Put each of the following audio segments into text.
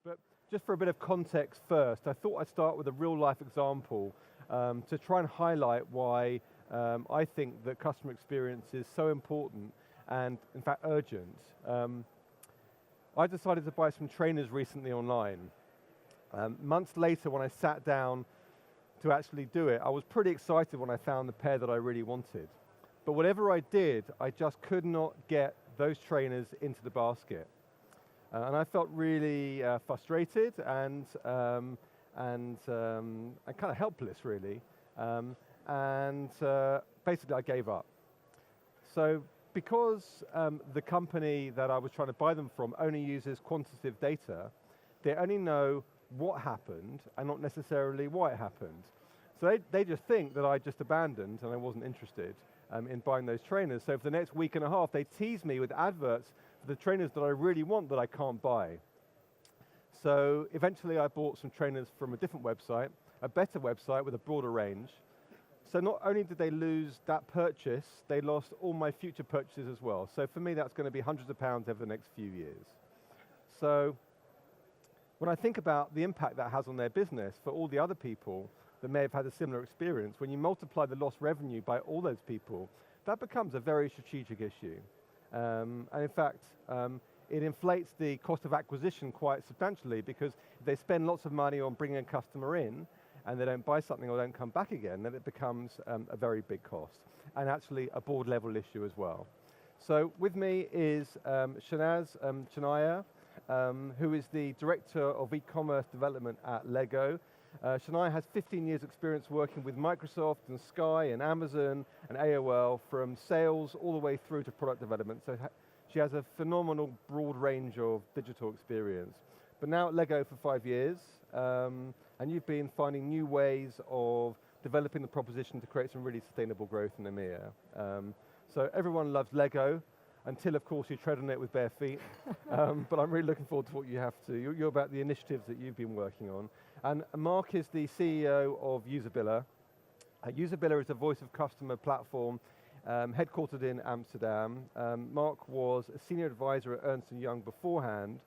But just for a bit of context first, I thought I'd start with a real life example to try and highlight why I think that customer experience is so important and in fact urgent. I decided to buy some trainers recently online. Months later when I sat down to actually do it, I was pretty excited when I found the pair that I really wanted. But whatever I did, I just could not get those trainers into the basket. And I felt really frustrated and kind of helpless, really. Basically, I gave up. So because the company that I was trying to buy them from only uses quantitative data, they only know what happened and not necessarily why it happened. So they just think that I just abandoned and I wasn't interested in buying those trainers. So for the next week and a half, they tease me with adverts for the trainers that I really want that I can't buy. So eventually I bought some trainers from a different website, a better website with a broader range. So not only did they lose that purchase, they lost all my future purchases as well. So for me, that's going to be hundreds of pounds over the next few years. So when I think about the impact that has on their business for all the other people that may have had a similar experience, when you multiply the lost revenue by all those people, that becomes a very strategic issue. And in fact, it inflates the cost of acquisition quite substantially, because if they spend lots of money on bringing a customer in and they don't buy something or don't come back again, then it becomes a very big cost, and actually a board level issue as well. So with me is Shanaz Chanaya, who is the Director of E-commerce Development at Lego. Shania has 15 years experience working with Microsoft and Sky and Amazon and AOL, from sales all the way through to product development. So she has a phenomenal broad range of digital experience. But now at Lego for 5 years, and you've been finding new ways of developing the proposition to create some really sustainable growth in EMEA. So everyone loves Lego, until of course you tread on it with bare feet. But I'm really looking forward to what you have to. You're about the initiatives that you've been working on. And Mark is the CEO of Usabilla. Usabilla is a voice of customer platform headquartered in Amsterdam. Mark was a senior advisor at Ernst & Young beforehand,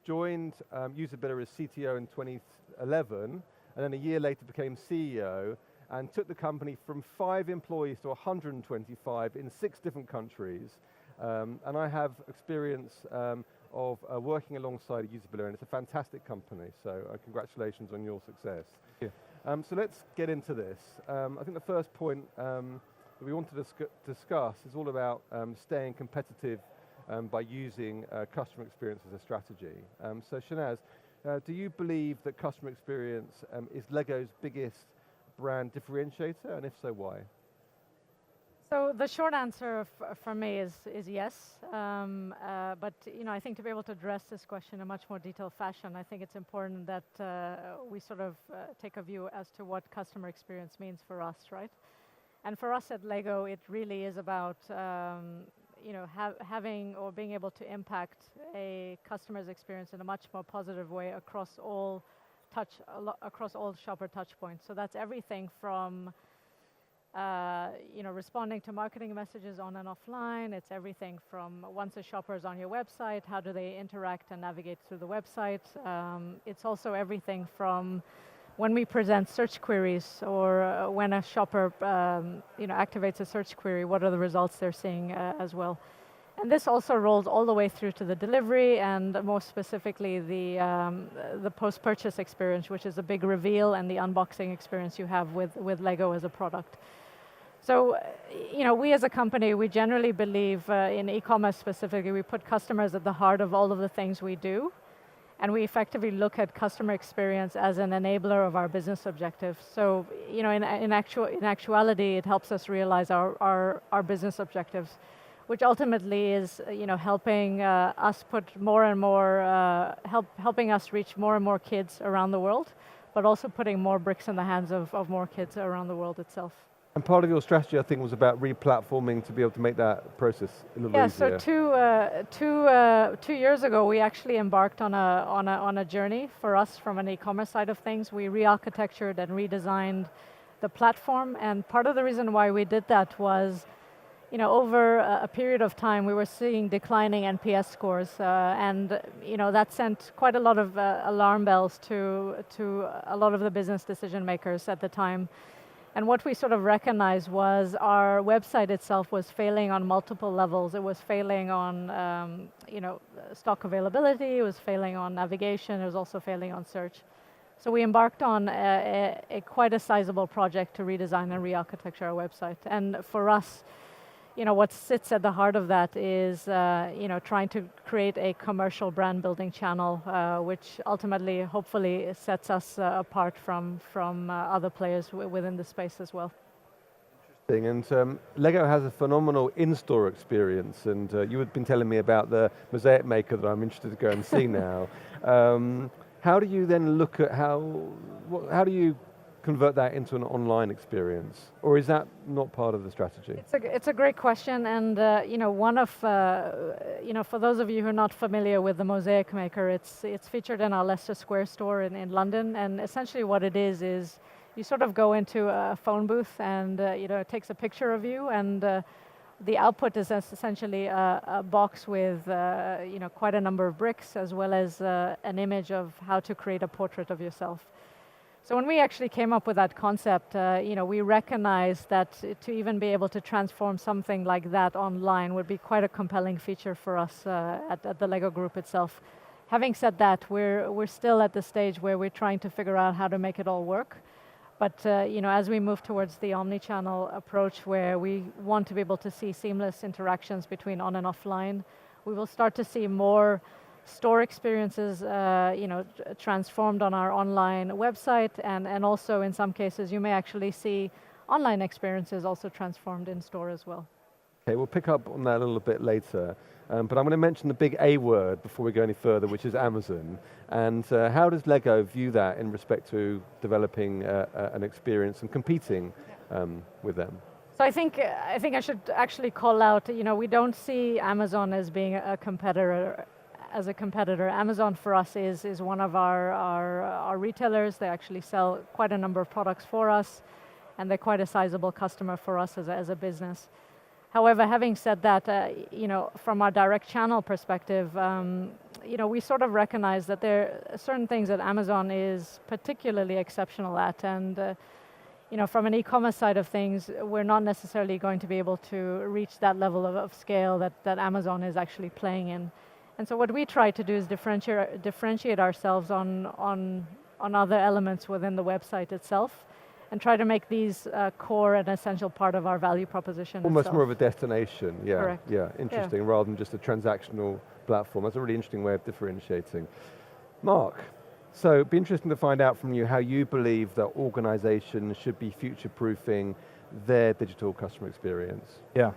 joined Usabilla as CTO in 2011, and then a year later became CEO, and took the company from 5 employees to 125 in 6 different countries. And I have experience of working alongside Usabilla, and it's a fantastic company, so congratulations on your success. Thank you. So let's get into this. I think the first point that we want to discuss is all about staying competitive by using customer experience as a strategy. So Shanaz, do you believe that customer experience is Lego's biggest brand differentiator, and if so, why? So the short answer for me is yes, but I think to be able to address this question in a much more detailed fashion, I think it's important that we sort of take a view as to what customer experience means for us, right? And for us at Lego, it really is about having or being able to impact a customer's experience in a much more positive way across all shopper touch points. So that's everything from responding to marketing messages on and offline. It's everything from once a shopper is on your website, how do they interact and navigate through the website. It's also everything from when we present search queries, or when a shopper activates a search query, what are the results they're seeing as well. And this also rolls all the way through to the delivery, and more specifically the post-purchase experience, which is a big reveal, and the unboxing experience you have with Lego as a product. So, we as a company, we generally believe in e-commerce specifically, we put customers at the heart of all of the things we do, and we effectively look at customer experience as an enabler of our business objectives. So, in actuality, it helps us realize our business objectives, which ultimately is, helping us put more and more, helping us reach more and more kids around the world, but also putting more bricks in the hands of more kids around the world itself. And part of your strategy, I think, was about re-platforming to be able to make that process a little easier. Yeah, so 2 years ago, we actually embarked on a journey for us from an e-commerce side of things. We re-architectured and redesigned the platform, and part of the reason why we did that was, over a period of time, we were seeing declining NPS scores, and that sent quite a lot of alarm bells to a lot of the business decision makers at the time. And what we sort of recognized was our website itself was failing on multiple levels. It was failing on, stock availability. It was failing on navigation. It was also failing on search. So we embarked on quite a sizable project to redesign and re-architecture our website. And for us, what sits at the heart of that is, trying to create a commercial brand building channel, which ultimately, hopefully, sets us apart from other players within the space as well. Interesting, and Lego has a phenomenal in-store experience, and you had been telling me about the Mosaic Maker that I'm interested to go and see now. How do you then look at how do you convert that into an online experience, or is that not part of the strategy? It's a great question, and one of for those of you who are not familiar with the Mosaic Maker, it's featured in our Leicester Square store in London, and essentially what it is you sort of go into a phone booth, and it takes a picture of you, and the output is essentially a box with quite a number of bricks, as well as an image of how to create a portrait of yourself. So when we actually came up with that concept, we recognized that to even be able to transform something like that online would be quite a compelling feature for us at the Lego Group itself. Having said that, we're still at the stage where we're trying to figure out how to make it all work. But as we move towards the omni-channel approach, where we want to be able to see seamless interactions between on and offline, we will start to see more store experiences, transformed on our online website, and also in some cases you may actually see online experiences also transformed in store as well. Okay, we'll pick up on that a little bit later, but I'm going to mention the big A word before we go any further, which is Amazon. And how does Lego view that in respect to developing an experience and competing with them? So I think I should actually call out, we don't see Amazon as being a competitor. Amazon for us is one of our retailers. They actually sell quite a number of products for us, and they're quite a sizable customer for us as a business. However, having said that, from our direct channel perspective, we sort of recognize that there are certain things that Amazon is particularly exceptional at, and from an e-commerce side of things, we're not necessarily going to be able to reach that level of scale that Amazon is actually playing in. And so what we try to do is differentiate ourselves on other elements within the website itself, and try to make these core and essential part of our value proposition. Almost itself. More of a destination, yeah. Correct. Yeah, interesting, rather than just a transactional platform. That's a really interesting way of differentiating. Mark, so it'd be interesting to find out from you how you believe that organizations should be future-proofing their digital customer experience. Yeah.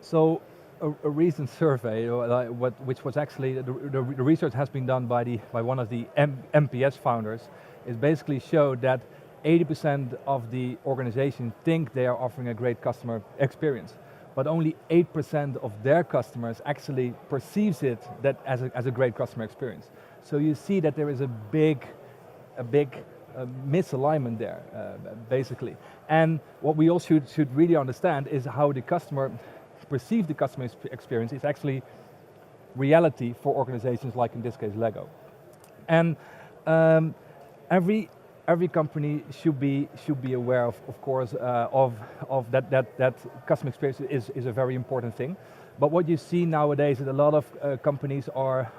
So a recent survey, which was actually, the research has been done by one of the MPS founders, is basically showed that 80% of the organizations think they are offering a great customer experience, but only 8% of their customers actually perceives it as a great customer experience. So you see that there is a big misalignment there, basically. And what we all should really understand is how the customer perceive the customer experience is actually reality for organizations like, in this case, Lego. And every company should be aware of course, of that customer experience is a very important thing. But what you see nowadays is a lot of companies are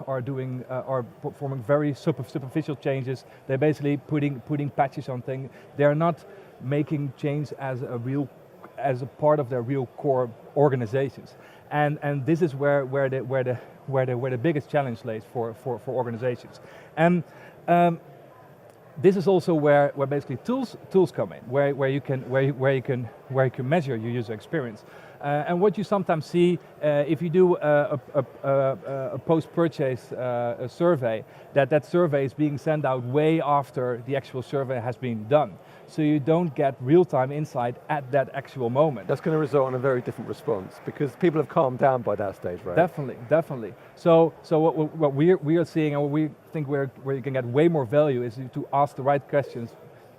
performing very superficial changes. They're basically putting patches on things. They're not making change as a part of their real core organizations, and this is where the biggest challenge lays for organizations. And this is also where basically tools come in, where you can measure your user experience. And what you sometimes see if you do a post-purchase survey, that survey is being sent out way after the actual survey has been done. So you don't get real-time insight at that actual moment. That's going to result in a very different response, because people have calmed down by that stage, right? Definitely. So what we are seeing, and what we think where you can get way more value, is to ask the right questions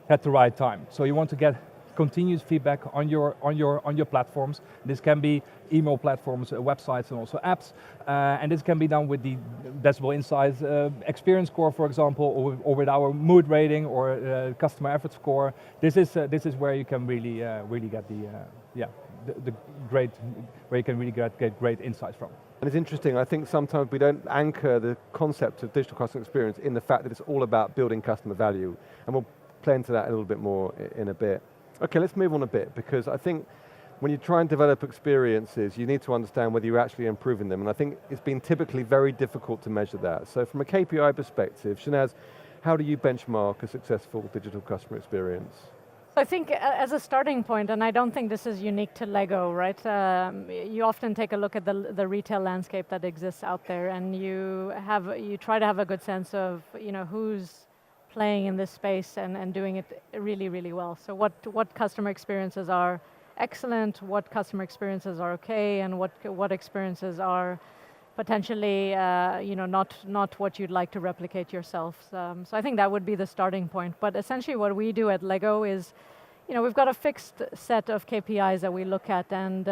at the right time. So you want to get continuous feedback on your platforms. This can be email platforms, websites, and also apps. And this can be done with the Decibel Insights experience score, for example, or with our mood rating or customer effort score. This is where you can really get the great, where you can really get great insights from. And it's interesting, I think sometimes we don't anchor the concept of digital customer experience in the fact that it's all about building customer value. And we'll play into that a little bit more in a bit. Okay, let's move on a bit, because I think when you try and develop experiences, you need to understand whether you're actually improving them. And I think it's been typically very difficult to measure that. So from a KPI perspective, Shanaz, how do you benchmark a successful digital customer experience? I think as a starting point, and I don't think this is unique to Lego, right? You often take a look at the retail landscape that exists out there, and you try to have a good sense of who's playing in this space and doing it really, really well. So what customer experiences are excellent, what customer experiences are okay, and what experiences are potentially not what you'd like to replicate yourself. So I think that would be the starting point. But essentially what we do at Lego is, we've got a fixed set of KPIs that we look at, and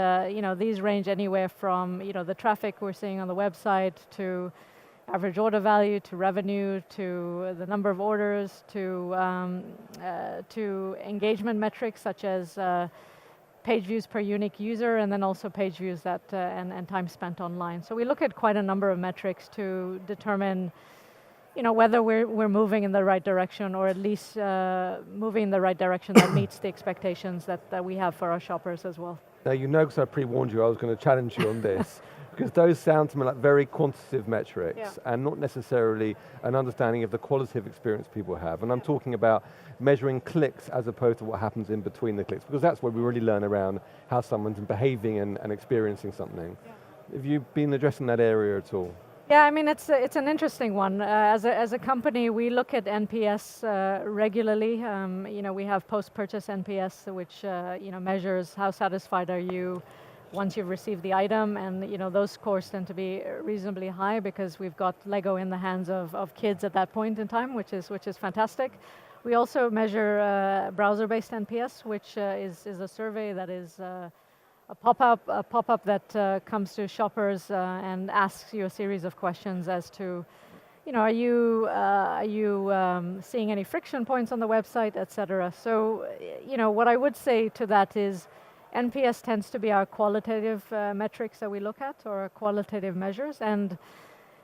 these range anywhere from the traffic we're seeing on the website, to average order value, to revenue, to the number of orders, to engagement metrics such as page views per unique user, and then also page views and time spent online. So we look at quite a number of metrics to determine whether we're moving in the right direction, or at least moving in the right direction that meets the expectations that we have for our shoppers as well. Now because I pre-warned you I was going to challenge you on this, because those sound to me like very quantitative metrics, and not necessarily an understanding of the qualitative experience people have. And I'm talking about measuring clicks as opposed to what happens in between the clicks, because that's where we really learn around how someone's behaving and experiencing something. Have you been addressing that area at all? Yeah, I mean, it's an interesting one. As a company, we look at NPS regularly. We have post-purchase NPS, which measures how satisfied are you once you've received the item, and those scores tend to be reasonably high because we've got Lego in the hands of kids at that point in time, which is fantastic. We also measure browser-based NPS, which is a survey that is a pop-up that comes to shoppers and asks you a series of questions as to, are you seeing any friction points on the website, etc. So, what I would say to that is, NPS tends to be our qualitative metrics that we look at, or our qualitative measures, and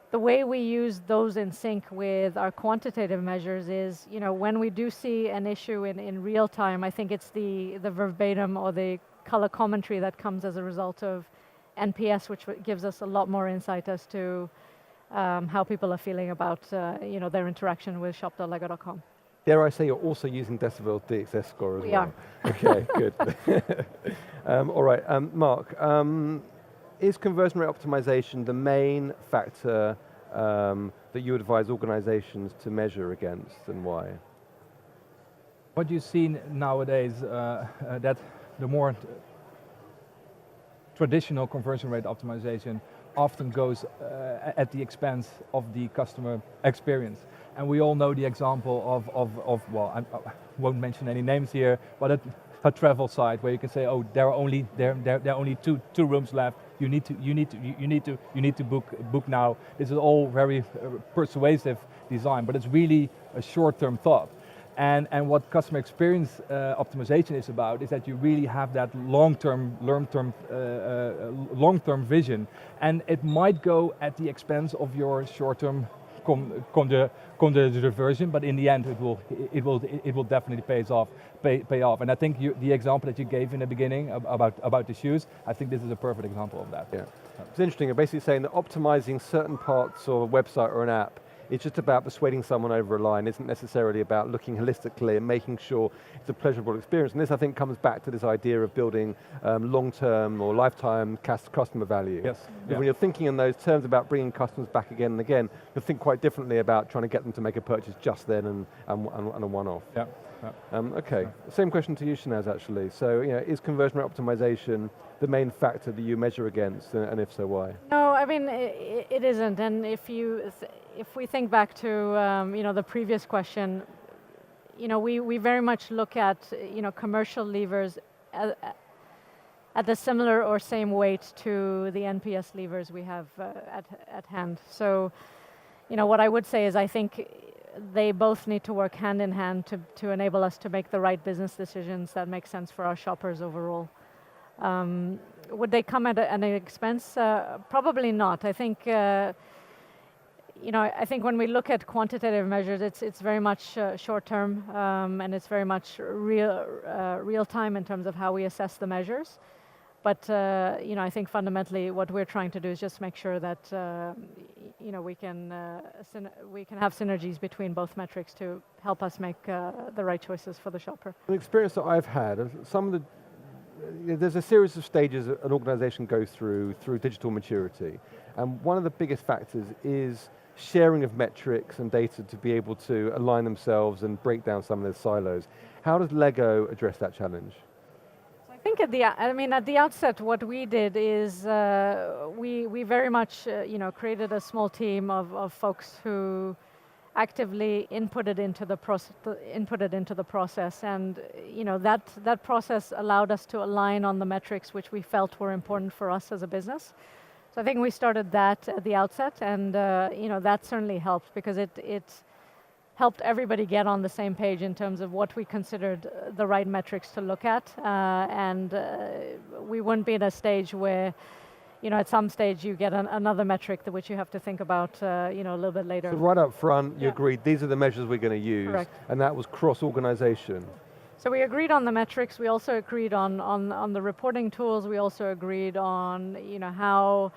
the way we use those in sync with our quantitative measures is, when we do see an issue in real time, I think it's the verbatim or the color commentary that comes as a result of NPS, which gives us a lot more insight as to how people are feeling about their interaction with shop.lego.com. Dare I say you're also using Decibel's DXS score as well? We are. Okay, good. All right, Mark, is conversion rate optimization the main factor that you advise organizations to measure against, and why? What you see nowadays, that the more traditional conversion rate optimization often goes at the expense of the customer experience. And we all know the example of well, I won't mention any names here, but a travel site where you can say, oh, there are only two rooms left. You need to book now. This is all very persuasive design, but it's really a short-term thought. And what customer experience optimization is about is that you really have that long-term vision, and it might go at the expense of your short-term conversion, but in the end it will definitely pay off. And I think the example that you gave in the beginning about the shoes, I think this is a perfect example of that. Yeah, it's interesting. You're basically saying that optimizing certain parts of a website or an app, it's just about persuading someone over a line, isn't necessarily about looking holistically and making sure it's a pleasurable experience. And this, I think, comes back to this idea of building long-term or lifetime customer value. Yes. When you're thinking in those terms about bringing customers back again and again, you'll think quite differently about trying to get them to make a purchase just then and a one-off. Yeah. Okay, same question to you, Shanaz, actually. So, is conversion rate optimization the main factor that you measure against, and if so, why? No, I mean, it isn't. And if we think back to the previous question, we very much look at commercial levers at a similar or same weight to the NPS levers we have at hand. So, what I would say is I think they both need to work hand in hand to enable us to make the right business decisions that make sense for our shoppers overall. Would they come at an expense? Probably not. I think I think when we look at quantitative measures, it's very much short term, and it's very much real time in terms of how we assess the measures. But I think fundamentally what we're trying to do is just make sure that we can have synergies between both metrics to help us make the right choices for the shopper. The experience that I've had, there's a series of stages an organization goes through digital maturity, and one of the biggest factors is sharing of metrics and data to be able to align themselves and break down some of those silos. How does Lego address that challenge? I think at the outset, what we did is we very much created a small team of folks who actively inputted into the process, and that process allowed us to align on the metrics which we felt were important for us as a business. So I think we started that at the outset, and that certainly helped because it helped everybody get on the same page in terms of what we considered the right metrics to look at, and we wouldn't be at a stage where at some stage you get another metric which you have to think about a little bit later. So right up front, you agreed these are the measures we're going to use. Correct. And that was cross-organization. So we agreed on the metrics. We also agreed on the reporting tools. We also agreed on how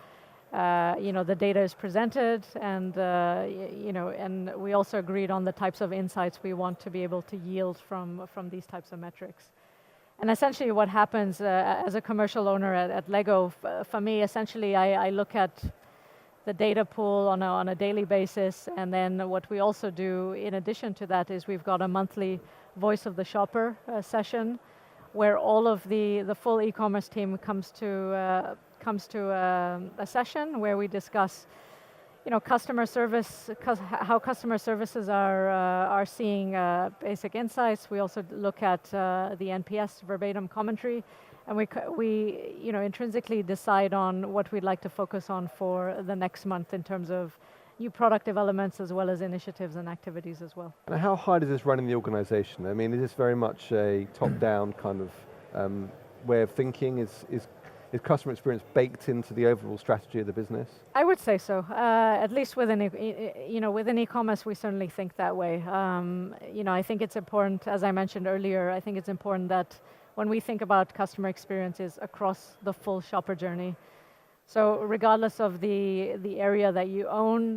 the data is presented, and and we also agreed on the types of insights we want to be able to yield from these types of metrics. And essentially what happens as a commercial owner at Lego, for me, essentially I look at the data pool on a daily basis, and then what we also do in addition to that is we've got a monthly Voice of the Shopper session where all of the full e-commerce team comes to a session where we discuss customer service, how customer services are seeing basic insights. We also look at the NPS verbatim commentary, and we intrinsically decide on what we'd like to focus on for the next month in terms of new product developments as well as initiatives and activities as well. And how high does this run in the organization? I mean, is this very much a top-down kind of way of thinking? Is customer experience baked into the overall strategy of the business? I would say so. At least within e-commerce, we certainly think that way. I think it's important, as I mentioned earlier, I think it's important that when we think about customer experiences across the full shopper journey, so regardless of the area that you own,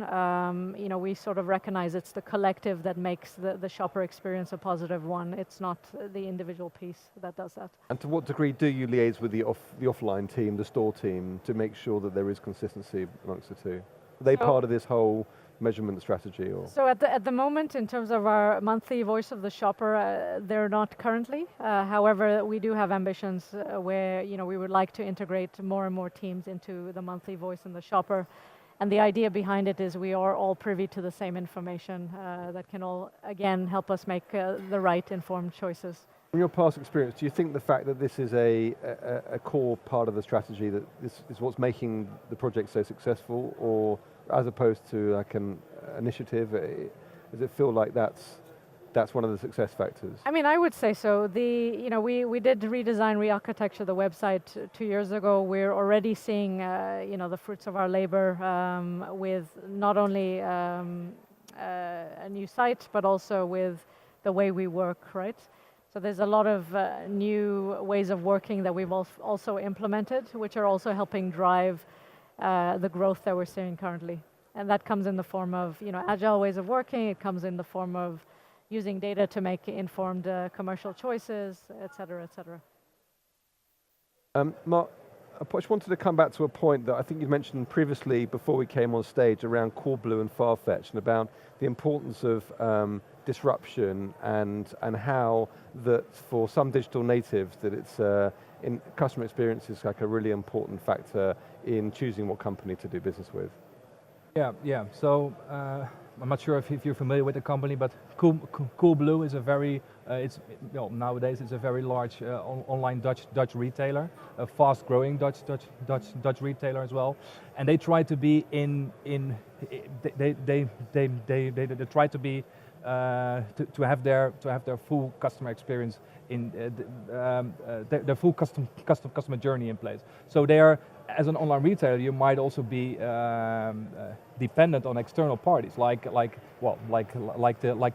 we sort of recognize it's the collective that makes the shopper experience a positive one. It's not the individual piece that does that. And to what degree do you liaise with the offline team, the store team, to make sure that there is consistency amongst the two? Are they part of this whole measurement strategy? Or? So at the moment, in terms of our monthly Voice of the Shopper, they're not currently. However, we do have ambitions where we would like to integrate more and more teams into the monthly Voice in the Shopper. And the idea behind it is we are all privy to the same information that can all, again, help us make the right informed choices. From your past experience, do you think the fact that this is a core part of the strategy, that this is what's making the project so successful, or as opposed to like an initiative, does it feel like that's one of the success factors? I mean, I would say so. We did redesign, re-architecture the website 2 years ago. We're already seeing the fruits of our labor with not only a new site, but also with the way we work, right? So there's a lot of new ways of working that we've also implemented, which are also helping drive the growth that we're seeing currently. And that comes in the form of agile ways of working. It comes in the form of using data to make informed commercial choices, et cetera, et cetera. Mark, I just wanted to come back to a point that I think you mentioned previously before we came on stage around Coolblue and Farfetch, and about the importance of disruption and how that for some digital natives that it's in customer experience is like a really important factor in choosing what company to do business with. Yeah. So I'm not sure if you're familiar with the company, but Coolblue is a very, nowadays it's a very large online Dutch retailer, a fast-growing Dutch retailer as well, and they try to be they try to be to have their full customer experience in their full customer journey in place. So they are, as an online retailer, you might also be dependent on external parties, like the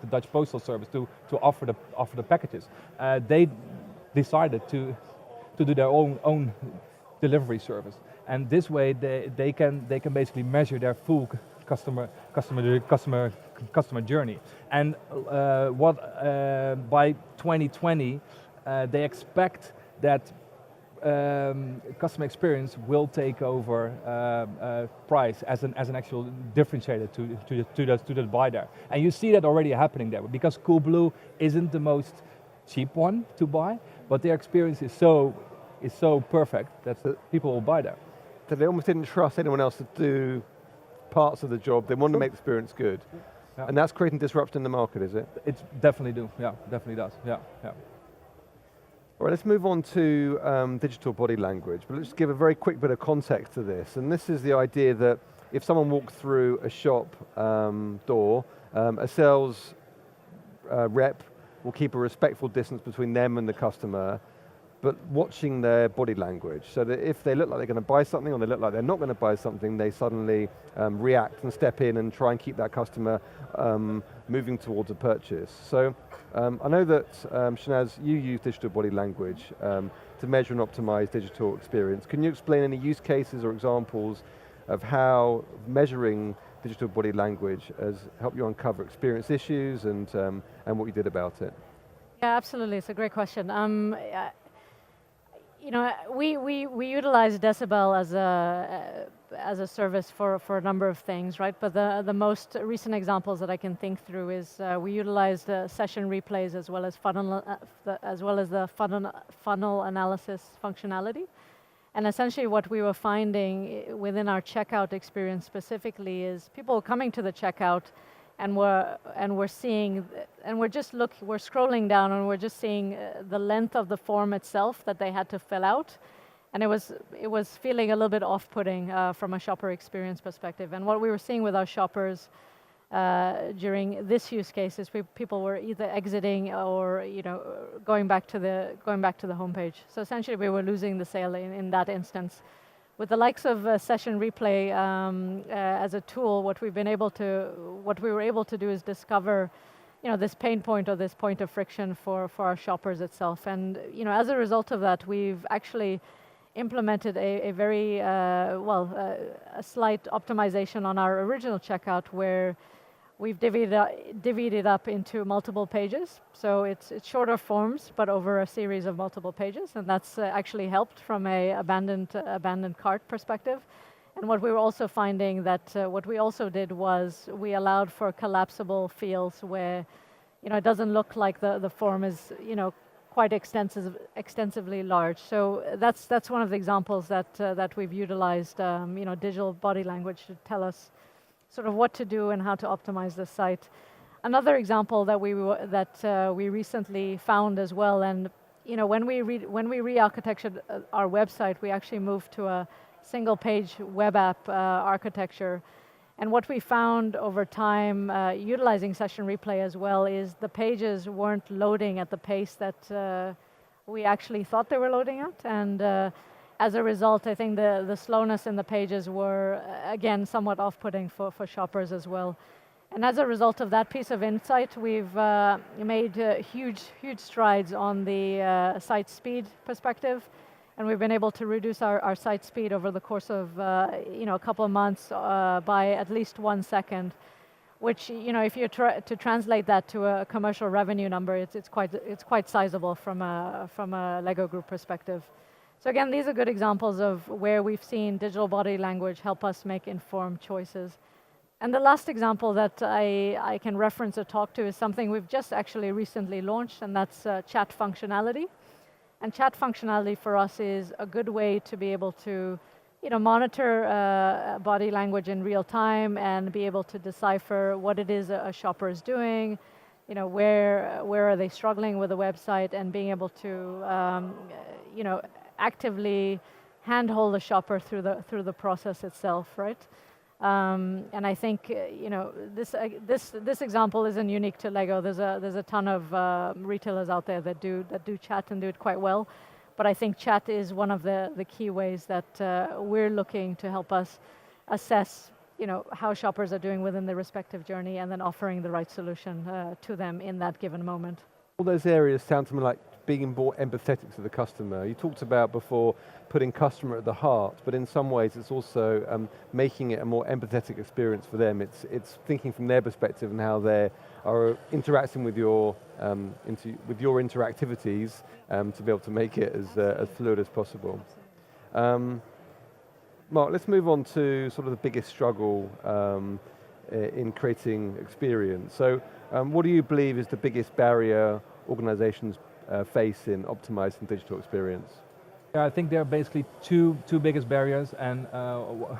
Dutch Postal Service to offer the packages. They decided to do their own delivery service, and this way they can basically measure their full customer journey. And by 2020 they expect that customer experience will take over price as an actual differentiator to the buyer. And you see that already happening there, because Coolblue isn't the most cheap one to buy, but their experience is so perfect that people will buy there. So they almost didn't trust anyone else to do parts of the job. They wanted to make the experience good. Yeah. And that's creating disruption in the market, is it? It definitely do, yeah, definitely does, yeah. All right, let's move on to digital body language, but let's give a very quick bit of context to this. And this is the idea that if someone walks through a shop door, a sales rep will keep a respectful distance between them and the customer, but watching their body language, so that if they look like they're going to buy something or they look like they're not going to buy something, they suddenly react and step in and try and keep that customer moving towards a purchase. So I know that, Shanaz, you use digital body language to measure and optimize digital experience. Can you explain any use cases or examples of how measuring digital body language has helped you uncover experience issues and what you did about it? Yeah, absolutely, it's a great question. You know, we utilize Decibel as a service for a number of things, right? But the most recent examples that I can think through is we utilized session replays as well as the funnel analysis functionality. And essentially, what we were finding within our checkout experience specifically is people coming to the checkout, and we're scrolling down and we're just seeing the length of the form itself that they had to fill out, and it was feeling a little bit off-putting from a shopper experience perspective. And what we were seeing with our shoppers during this use case is people were either exiting or going back to the homepage. So essentially, we were losing the sale in that instance. With the likes of Session Replay as a tool, what we were able to do is discover, this pain point or this point of friction for our shoppers itself. And as a result of that, we've actually implemented a very a slight optimization on our original checkout, where we've divvied it up into multiple pages. So it's shorter forms, but over a series of multiple pages, and that's actually helped from a abandoned cart perspective. And what we were also finding that what we also did was we allowed for collapsible fields where it doesn't look like the form is quite extensively large. So that's one of the examples that we've utilized digital body language to tell us sort of what to do and how to optimize the site. Another example that we recently found as well, and when we re-architectured our website, we actually moved to a single-page web app architecture. And what we found over time, utilizing Session Replay as well, is the pages weren't loading at the pace that we actually thought they were loading at, and as a result, I think the slowness in the pages were, again, somewhat off-putting for shoppers as well. And as a result of that piece of insight, we've made huge strides on the site speed perspective, and we've been able to reduce our site speed over the course of a couple of months by at least 1 second, which if you try to translate that to a commercial revenue number, it's quite sizable from a Lego Group perspective. So again, these are good examples of where we've seen digital body language help us make informed choices. And the last example that I can reference or talk to is something we've just actually recently launched, and that's chat functionality. And chat functionality for us is a good way to be able to monitor body language in real time and be able to decipher what it is a shopper is doing, where are they struggling with the website, and being able to, actively handhold the shopper through the process itself, right? And I think this example isn't unique to Lego. There's a ton of retailers out there that do chat and do it quite well. But I think chat is one of the key ways that we're looking to help us assess, how shoppers are doing within their respective journey, and then offering the right solution to them in that given moment. All those areas sound to me like being more empathetic to the customer. You talked about before putting customer at the heart, but in some ways it's also making it a more empathetic experience for them. It's thinking from their perspective and how they are interacting with your interactivities to be able to make it as fluid as possible. Mark, let's move on to sort of the biggest struggle in creating experience. So what do you believe is the biggest barrier organizations face in optimizing digital experience? Yeah, I think there are basically two biggest barriers, and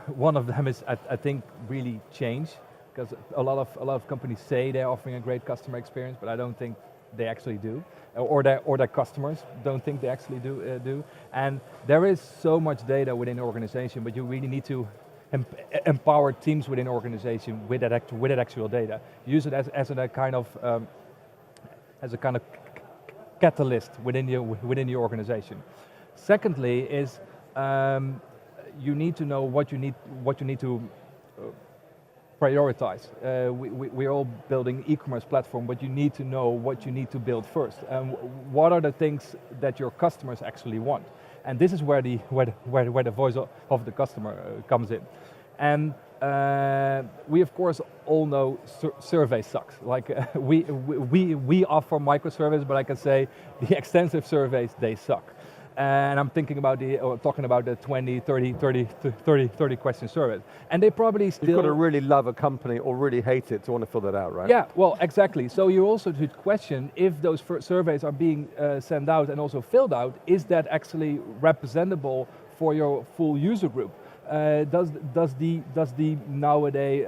one of them is, I think, really change, because a lot of companies say they're offering a great customer experience, but I don't think they actually do, or their customers don't think they actually do. And there is so much data within the organization, but you really need to empower teams within the organization with that actual data. Use it as a kind of catalyst within your organization. Secondly, is you need to know what you need to prioritize. We're all building e-commerce platform, but you need to know what you need to build first. What are the things that your customers actually want? And this is where the voice of the customer comes in. And we of course all know survey sucks. Like we offer micro surveys, but I can say the extensive surveys, they suck. And I'm thinking about talking about the 20, 30 question surveys. And they probably still... You've got to really love a company or really hate it to want to fill that out, right? Yeah, well, exactly. So you also should question if those surveys are being sent out and also filled out, is that actually representable for your full user group? Does the nowadays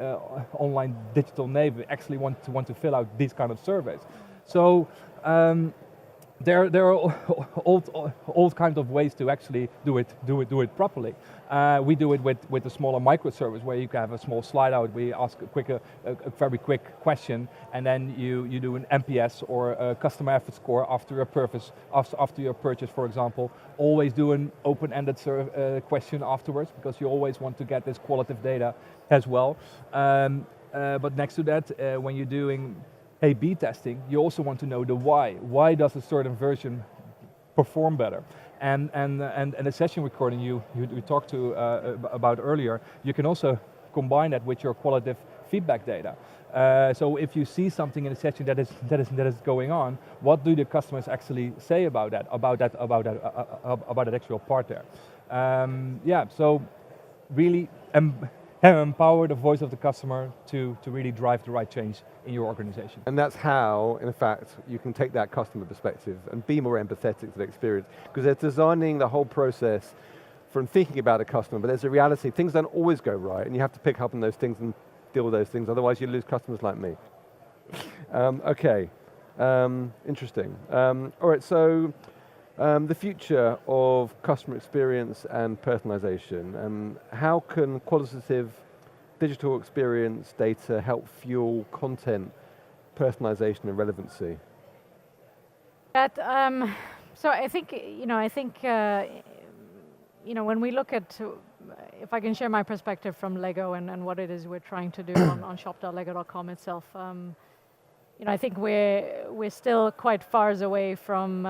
online digital native actually want to fill out these kind of surveys? So there are all kinds of ways to actually do it properly. We do it with a smaller microservice where you can have a small slide out. We ask a very quick question, and then you do an NPS or a customer effort score after your purchase, for example. Always do an open-ended question afterwards, because you always want to get this qualitative data as well. But next to that, when you're doing A/B testing, you also want to know the why. Why does a certain version perform better? And the session recording you talked about earlier, you can also combine that with your qualitative feedback data. So if you see something in a session that is going on, what do the customers actually say about that actual part there? Yeah, so really empower the voice of the customer to really drive the right change in your organization. And that's how, in fact, you can take that customer perspective and be more empathetic to the experience, because they're designing the whole process from thinking about a customer, but there's a reality. Things don't always go right, and you have to pick up on those things and deal with those things, otherwise you lose customers like me. Okay, interesting. All right, so the future of customer experience and personalization. How can qualitative digital experience data help fuel content personalization and relevancy? So I think when we look at, if I can share my perspective from Lego and what it is we're trying to do on shop.lego.com itself. I think we're still quite far away from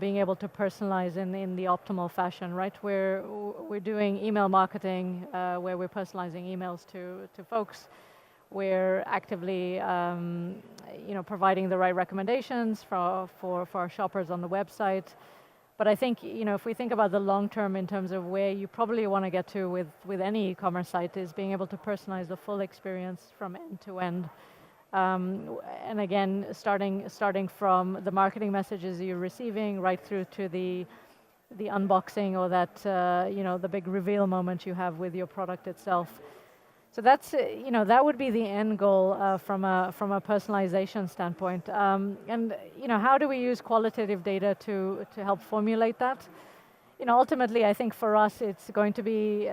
being able to personalize in the optimal fashion, right? We're doing email marketing where we're personalizing emails to folks. We're actively providing the right recommendations for our shoppers on the website. But I think if we think about the long term in terms of where you probably want to get to with any e-commerce site, is being able to personalize the full experience from end to end. And again, starting from the marketing messages you're receiving right through to the the unboxing or that the big reveal moment you have with your product itself. So that's that would be the end goal from a personalization standpoint. And how do we use qualitative data to help formulate that? Ultimately, I think for us, it's going to be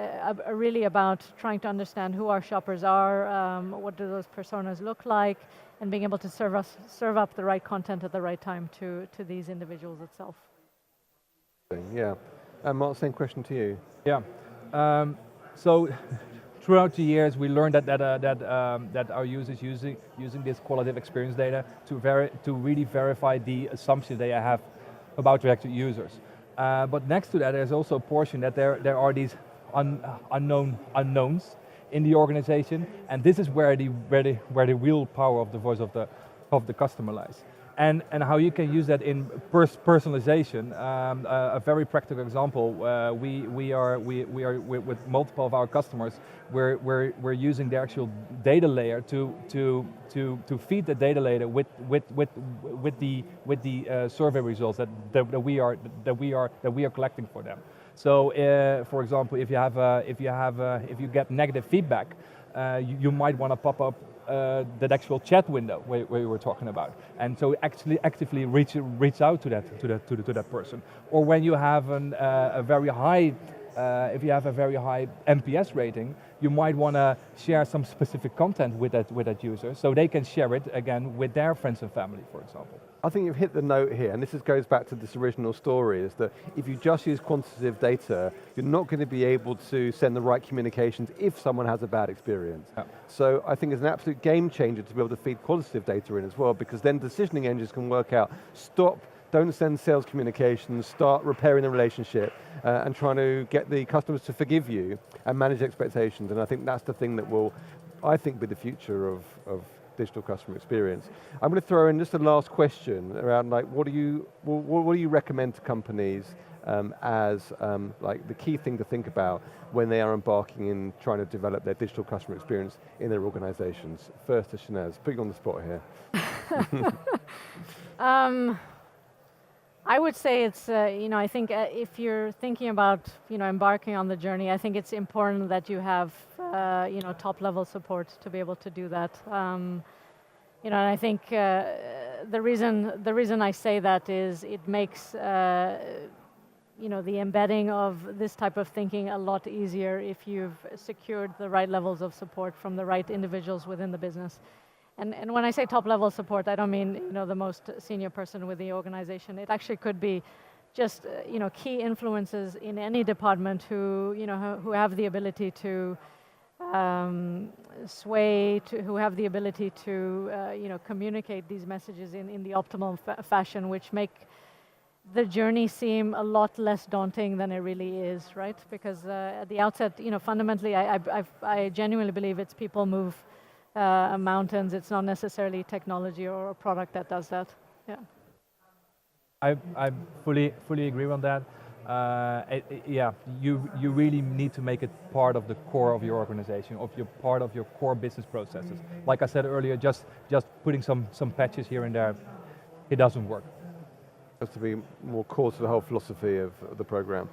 really about trying to understand who our shoppers are, what do those personas look like, and being able to serve up the right content at the right time to these individuals itself. Yeah. Mark, same question to you. Yeah. So throughout the years, we learned that our users using this qualitative experience data to really verify the assumptions they have about their actual users. But next to that, there's also a portion that there are these unknowns in the organization, and this is where the real power of the voice of the customer lies. And how you can use that in personalization. A very practical example: we are with multiple of our customers. We're using the actual data layer to feed the data layer with the survey results that we are collecting for them. So, for example, if you get negative feedback, you might want to pop up that actual chat window where you were talking about, and so actually actively reach out to that person. Or when you have a very high, if you have a very high NPS rating, you might want to share some specific content with that user, so they can share it again with their friends and family, for example. I think you've hit the note here, and this goes back to this original story, is that if you just use quantitative data, you're not going to be able to send the right communications if someone has a bad experience. Yeah. So I think it's an absolute game changer to be able to feed qualitative data in as well, because then decisioning engines can work out, don't send sales communications, start repairing the relationship and trying to get the customers to forgive you and manage expectations. And I think that's the thing that will, I think, be the future of digital customer experience. I'm going to throw in just a last question around, like, what do you recommend to companies as like the key thing to think about when they are embarking in trying to develop their digital customer experience in their organizations? First to Shanaz, put you on the spot here. I would say it's, I think if you're thinking about, embarking on the journey, I think it's important that you have, top-level support to be able to do that. And I think the reason I say that is it makes, the embedding of this type of thinking a lot easier if you've secured the right levels of support from the right individuals within the business. And when I say top-level support, I don't mean the most senior person with the organization. It actually could be just key influences in any department who who have the ability to sway, who have the ability to communicate these messages in the optimal fashion, which make the journey seem a lot less daunting than it really is, right? Because at the outset, fundamentally, I genuinely believe it's people move mountains. It's not necessarily technology or a product that does that. Yeah. I fully agree on that. Yeah, you really need to make it part of the core of your organization, part of your core business processes. Like I said earlier, just putting some patches here and there, it doesn't work. Has to be more core to the whole philosophy of the program.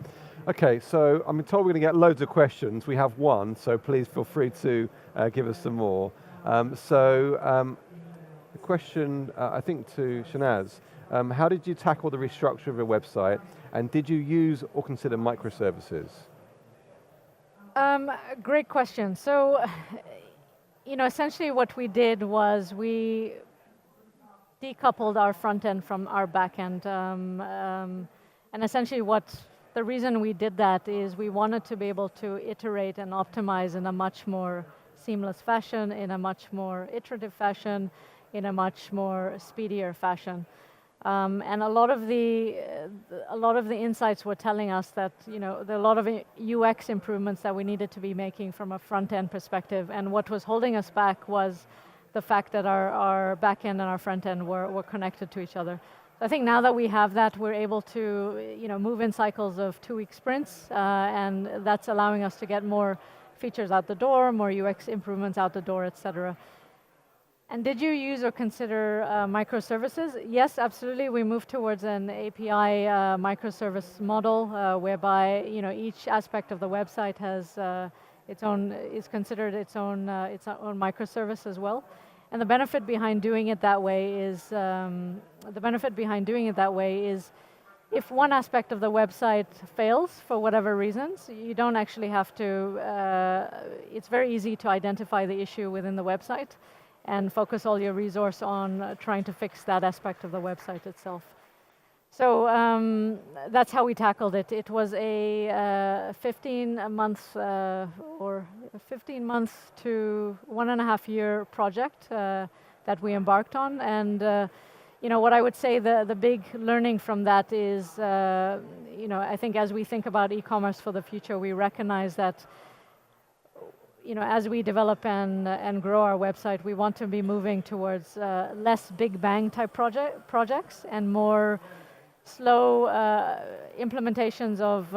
Okay, so I'm told we're going to get loads of questions. We have one, so please feel free to give us some more. The question, I think, to Shanaz, how did you tackle the restructure of your website, and did you use or consider microservices? Great question. So, essentially what we did was we decoupled our front end from our back end. And essentially the reason we did that is we wanted to be able to iterate and optimize in a much more seamless fashion, in a much more iterative fashion, in a much more speedier fashion. And a lot of the insights were telling us that there are a lot of UX improvements that we needed to be making from a front end perspective, and what was holding us back was the fact that our back end and our front end were connected to each other. So I think now that we have that, we're able to move in cycles of 2-week sprints, and that's allowing us to get more features out the door, more UX improvements out the door, etc. And did you use or consider microservices? Yes, absolutely. We moved towards an API microservice model, whereby each aspect of the website has is considered its own microservice as well. And the benefit behind doing it that way is if one aspect of the website fails for whatever reasons, you don't actually have to. It's very easy to identify the issue within the website and focus all your resource on trying to fix that aspect of the website itself. So that's how we tackled it. It was a 15 months to 1.5 year project that we embarked on. And what I would say the big learning from that is, I think as we think about e-commerce for the future, we recognize that as we develop and grow our website, we want to be moving towards less big bang type projects and more slow implementations of,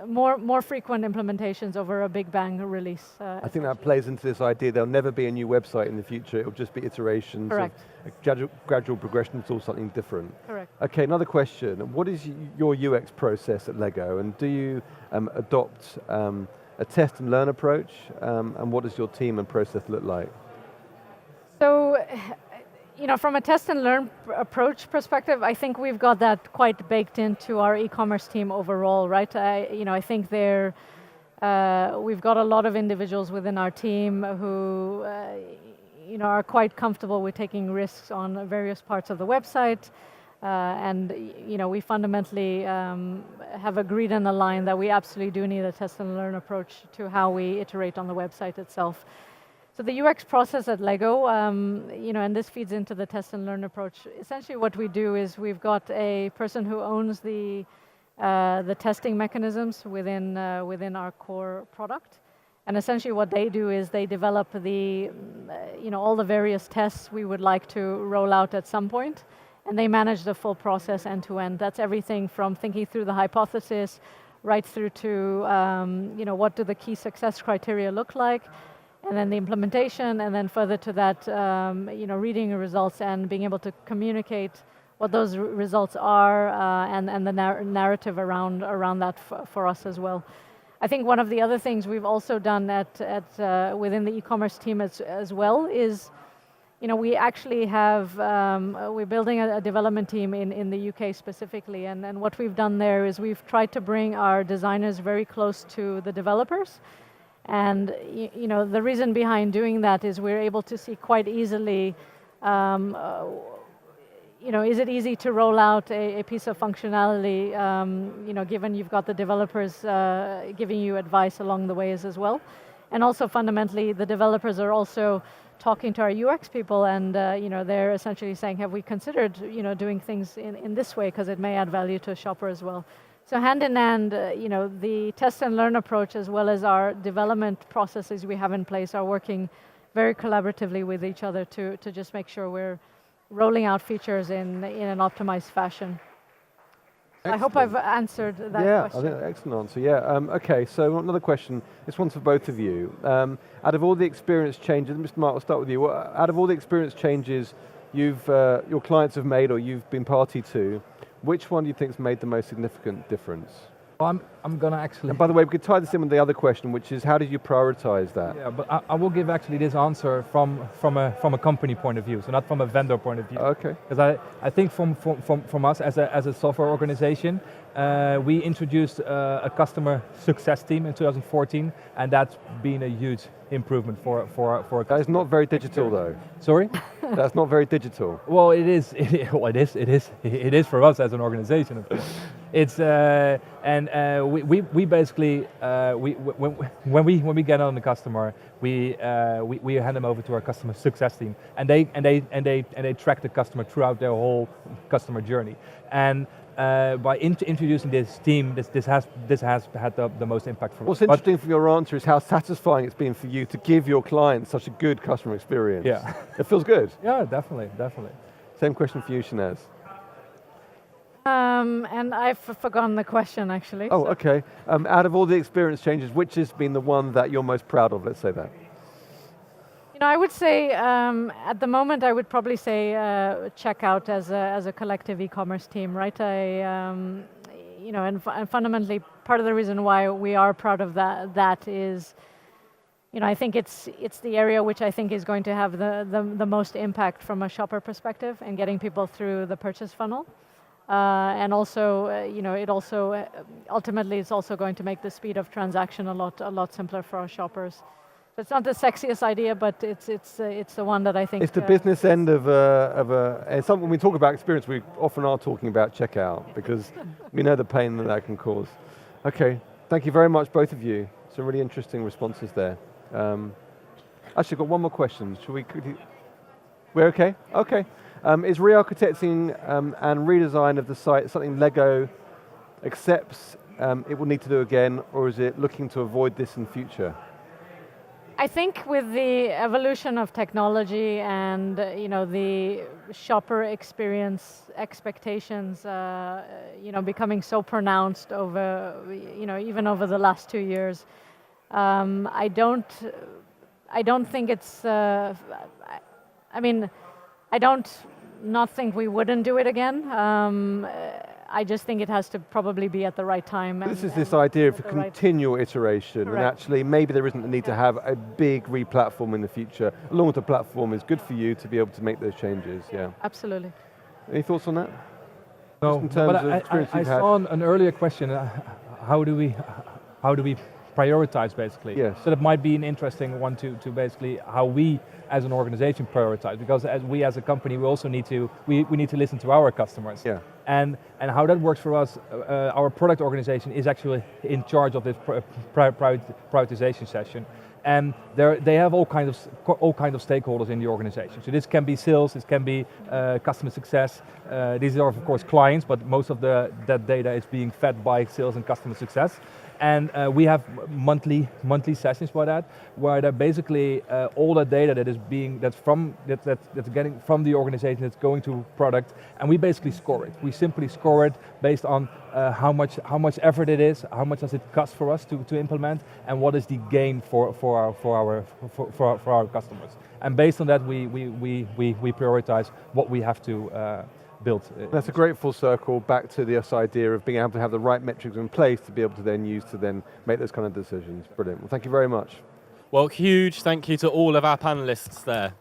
more frequent implementations over a big bang release. I think that plays into this idea there'll never be a new website in the future, it'll just be iterations. Correct. Of gradual progression to something different. Correct. Okay, another question. What is your UX process at Lego, and do you adopt a test and learn approach, and what does your team and process look like? So, from a test and learn approach perspective, I think we've got that quite baked into our e-commerce team overall, right? I think we've got a lot of individuals within our team who, are quite comfortable with taking risks on various parts of the website. And we fundamentally have agreed and aligned that we absolutely do need a test and learn approach to how we iterate on the website itself. So the UX process at Lego, and this feeds into the test and learn approach. Essentially what we do is we've got a person who owns the testing mechanisms within our core product. And essentially what they do is they develop all the various tests we would like to roll out at some point. And they manage the full process end to end. That's everything from thinking through the hypothesis, right through to what do the key success criteria look like, and then the implementation, and then further to that, reading the results and being able to communicate what those results are, and the narrative around that for us as well. I think one of the other things we've also done within the e-commerce team as well is, we actually have, we're building a development team in the UK specifically, and what we've done there is we've tried to bring our designers very close to the developers. And the reason behind doing that is we're able to see quite easily, is it easy to roll out a piece of functionality, given you've got the developers giving you advice along the ways as well. And also fundamentally, the developers are also talking to our UX people, and they're essentially saying, have we considered doing things in this way, because it may add value to a shopper as well. So hand in hand, the test and learn approach as well as our development processes we have in place are working very collaboratively with each other to just make sure we're rolling out features in an optimized fashion. Excellent. I hope I've answered that question. Yeah, I think that's an excellent answer. Yeah. Okay, so another question. This one's for both of you. Out of all the experience changes, Mr. Mark, I'll start with you. Out of all the experience changes your clients have made or you've been party to, which one do you think has made the most significant difference? Well, I'm going to actually... And by the way, we could tie this in with the other question, which is how did you prioritize that? Yeah, but I will give actually this answer from a company point of view, so not from a vendor point of view. Okay. Because I think from us as a software organization, we introduced a customer success team in 2014, and that's been a huge improvement for a customer. That is not very digital though. Sorry? That's not very digital. Well, it is for us as an organization, of course. It's we basically when we get on the customer, we hand them over to our customer success team, and they track the customer throughout their whole customer journey. And by introducing this team, this has had the most impact for us. What's interesting from your answer is how satisfying it's been for you to give your clients such a good customer experience. Yeah. It feels good. Yeah, definitely. Same question for you, Shanaz. And I've forgotten the question actually. Oh, so. Okay. Out of all the experience changes, which has been the one that you're most proud of, let's say that? I would say at the moment I would probably say checkout as a collective e-commerce team, right? And fundamentally part of the reason why we are proud of that is, I think it's the area which I think is going to have the most impact from a shopper perspective and getting people through the purchase funnel. And also, it also ultimately it's also going to make the speed of transaction a lot simpler for our shoppers. So it's not the sexiest idea, but it's the one that I think. It's the business end of and when we talk about experience, we often are talking about checkout because we know the pain that can cause. Okay, thank you very much, both of you. Some really interesting responses there. Actually, I've got one more question. Should we? We're okay? Okay. Is re-architecting and redesign of the site something Lego accepts it will need to do again, or is it looking to avoid this in future? I think with the evolution of technology and the shopper experience expectations becoming so pronounced over even over the last 2 years, I don't think it's I don't not think we wouldn't do it again. I just think it has to probably be at the right time. This is this idea of continual iteration, and actually maybe there isn't the need to have a big re-platform in the future. Along with the platform is good for you to be able to make those changes, yeah. Absolutely. Any thoughts on that? No, just in terms but of experience I saw an earlier question, how do we prioritize basically? Yes. So that might be an interesting one to basically how we as an organization prioritize, because as a company we also need to listen to our customers. Yeah. And how that works for us, our product organization is actually in charge of this prioritization session. And they have all kind of stakeholders in the organization. So this can be sales, this can be customer success. These are of course clients, but most of that data is being fed by sales and customer success. And we have monthly sessions for that, where basically all the data that is that's getting from the organization, that's going to product, and we basically score it. We simply score it based on how much effort it is, how much does it cost for us to implement, and what is the gain for our customers. And based on that, we prioritize what we have to built. That's a great full circle back to this idea of being able to have the right metrics in place to be able to then use to then make those kind of decisions. Brilliant. Well, thank you very much. Well, huge thank you to all of our panelists there.